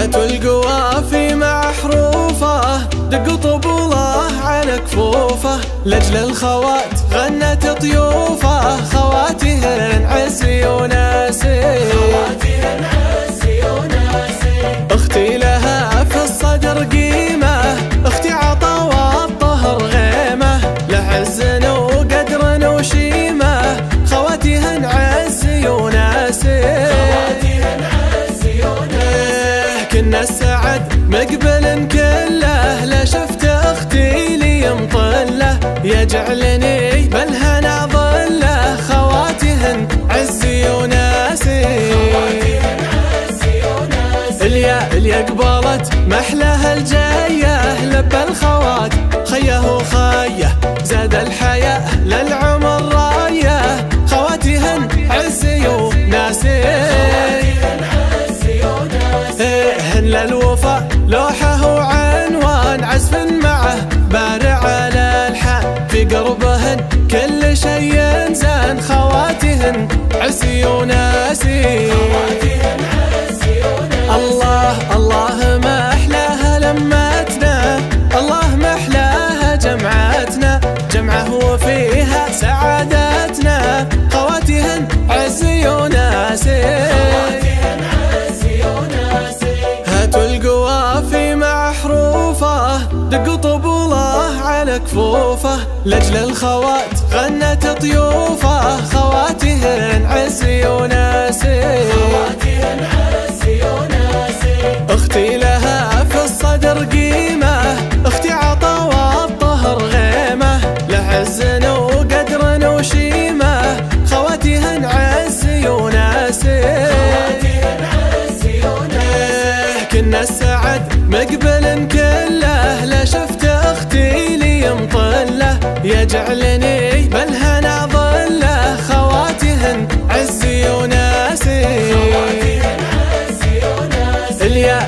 هاتوا القوافي مع حروفه، دقوا طبوله على كفوفه، لأجل الخوات غنت طيوفه، خواتهن عزي وناسي، اختي لها في الصدر قيمة، اختي عطا والطهر غيمة، لعز وقدر وشيمة، خواتهن عزي وناسي، كنا السعد مقبل كله، لا شفت اختي لي مطله، يجعلني بالهنا ظله، خواتهن عزي وناسي، اليا قبلت محلها الجايه، لبى الخوات خيه وخيه، زاد الحياء للعمر رايه، خواتهن عزي وناسي، هن للوفا لوحه وعنوان، عزف معه بارع على الحان، في قربهن كل شيء زان، خواتهن عزي وناسي، الله ما أحلاها لمتنا، الله ما أحلاها جمعتنا، جمعه وفيها سعادتنا، خواتهن عزي وناسي، هاتوا القوافي مع حروفه، دقوا طبوله على كفوفه، لأجل الخوات غنت طيوفه، خواتهن عزي وناسي، اختي لها في الصدر قيمة، اختي عطا والطهر غيمة، لعز وقدر وشيمة، خواتهن عزي وناسي، كنا السعد مقبل كله، لا شفت اختي لي مطله، يجعلني بالهنا ظله، خواتهن عزي وناسي،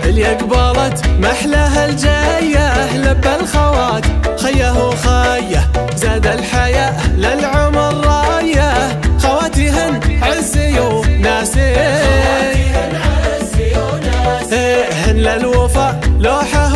اليا قبلت محلها الجايه، لبى الخوات خيه وخيه، زاد الحياء للعمر رايه، خواتهن عزي وناسي، هن للوفا لوحه